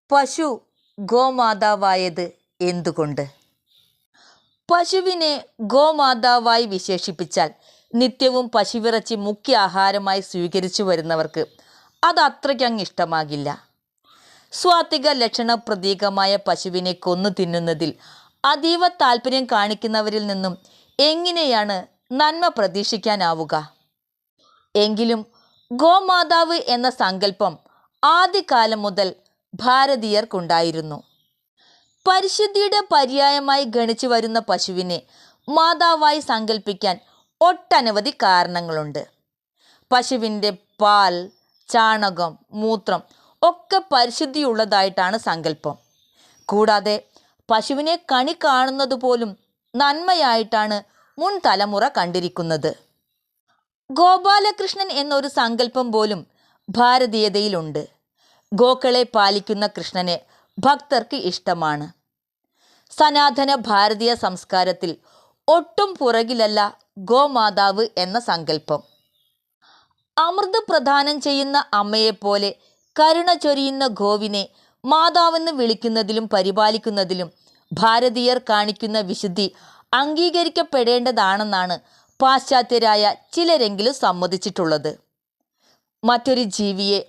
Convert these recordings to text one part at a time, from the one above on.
പശു ഗോമാതാവായത് എന്തുകൊണ്ട്? പശുവിനെ ഗോമാതാവായി വിശേഷിപ്പിച്ചാൽ നിത്യവും പശുവിറച്ചി മുഖ്യ ആഹാരമായി സ്വീകരിച്ചു വരുന്നവർക്ക് അത് അത്രയ്ക്കങ്ങ് ഇഷ്ടമാകില്ല. സ്വാത്വിക ലക്ഷണ പ്രതീകമായ പശുവിനെ കൊന്നു തിന്നുന്നതിൽ അതീവ താല്പര്യം കാണിക്കുന്നവരിൽ നിന്നും എങ്ങനെയാണ് നന്മ പ്രതീക്ഷിക്കാനാവുക? എങ്കിലും ഗോമാതാവ് എന്ന സങ്കല്പം ആദ്യകാലം മുതൽ ഭാരതീയർക്കുണ്ടായിരുന്നു. പരിശുദ്ധിയുടെ പര്യായമായി ഗണിച്ചു വരുന്ന പശുവിനെ മാതാവായി സങ്കല്പിക്കാൻ ഒട്ടനവധി കാരണങ്ങളുണ്ട്. പശുവിൻ്റെ പാൽ, ചാണകം, മൂത്രം ഒക്കെ പരിശുദ്ധിയുള്ളതായിട്ടാണ് സങ്കല്പം. കൂടാതെ പശുവിനെ കണി കാണുന്നത് പോലും നന്മയായിട്ടാണ് മുൻ തലമുറ കണ്ടിരിക്കുന്നത്. ഗോപാലകൃഷ്ണൻ എന്നൊരു സങ്കല്പം പോലും ഭാരതീയതയിലുണ്ട്. ഗോക്കളെ പാലിക്കുന്ന കൃഷ്ണനെ ഭക്തർക്ക് ഇഷ്ടമാണ്. സനാതന ഭാരതീയ സംസ്കാരത്തിൽ ഒട്ടും പുറകിലല്ല ഗോമാതാവ് എന്ന സങ്കല്പം. അമൃത് പ്രദാനം ചെയ്യുന്ന അമ്മയെപ്പോലെ കരുണ ചൊരിയുന്ന ഗോവിനെ മാതാവെന്ന് വിളിക്കുന്നതിലും പരിപാലിക്കുന്നതിലും ഭാരതീയർ കാണിക്കുന്ന വിശുദ്ധി അംഗീകരിക്കപ്പെടേണ്ടതാണെന്നാണ് പാശ്ചാത്യരായ ചിലരെങ്കിലും സമ്മതിച്ചിട്ടുള്ളത്. മറ്റൊരു ജീവിയെ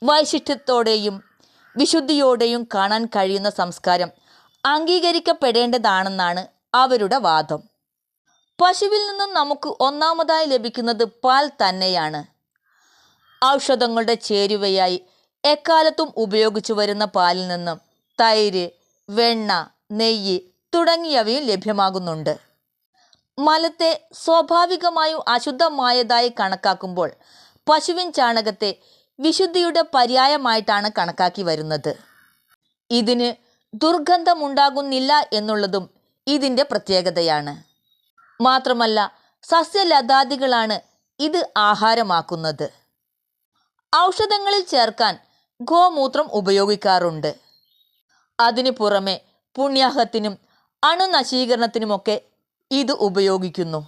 വൈശിഷ്ട്യത്തോടെയും വിശുദ്ധിയോടെയും കാണാൻ കഴിയുന്ന സംസ്കാരം അംഗീകരിക്കപ്പെടേണ്ടതാണെന്നാണ് അവരുടെ വാദം. പശുവിൽ നിന്നും നമുക്ക് ഒന്നാമതായി ലഭിക്കുന്നത് പാൽ തന്നെയാണ്. ഔഷധങ്ങളുടെ ചേരുവയായി എക്കാലത്തും ഉപയോഗിച്ചു വരുന്ന പാലിൽ നിന്നും തൈര്, വെണ്ണ, നെയ്യ് തുടങ്ങിയവയും ലഭ്യമാകുന്നുണ്ട്. മലത്തെ സ്വാഭാവികമായും അശുദ്ധമായതായി കണക്കാക്കുമ്പോൾ പശുവിൻ ചാണകത്തെ വിശുദ്ധിയുടെ പര്യായമായിട്ടാണ് കണക്കാക്കി വരുന്നത്. ഇതിന് ദുർഗന്ധമുണ്ടാകുന്നില്ല എന്നുള്ളതും ഇതിൻ്റെ പ്രത്യേകതയാണ്. മാത്രമല്ല സസ്യലതാദികളാണ് ഇത് ആഹാരമാക്കുന്നത്. ഔഷധങ്ങളിൽ ചേർക്കാൻ ഗോമൂത്രം ഉപയോഗിക്കാറുണ്ട്. അതിനു പുറമെ പുണ്യാഹത്തിനും അണുനശീകരണത്തിനുമൊക്കെ ഇത് ഉപയോഗിക്കുന്നു.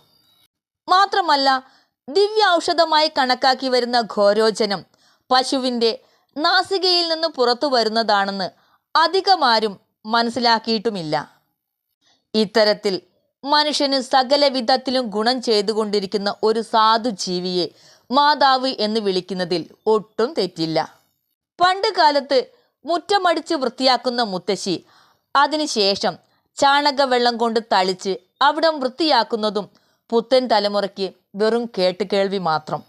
മാത്രമല്ല ദിവ്യ ഔഷധമായി കണക്കാക്കി വരുന്ന ഘോരോചനം പശുവിൻ്റെ നാസികയിൽ നിന്ന് പുറത്തു വരുന്നതാണെന്ന് അധികമാരും മനസ്സിലാക്കിയിട്ടുമില്ല. ഇത്തരത്തിൽ മനുഷ്യന് സകല വിധത്തിലും ഗുണം ചെയ്തുകൊണ്ടിരിക്കുന്ന ഒരു സാധു ജീവിയെ മാതാവ് എന്ന് വിളിക്കുന്നതിൽ ഒട്ടും തെറ്റില്ല. പണ്ട് കാലത്ത് മുറ്റമടിച്ച് വൃത്തിയാക്കുന്ന മുത്തശ്ശി അതിനുശേഷം ചാണകവെള്ളം കൊണ്ട് തളിച്ച് അവിടം വൃത്തിയാക്കുന്നതും പുത്തൻ തലമുറയ്ക്ക് വെറും കേട്ടുകേൾവി മാത്രം.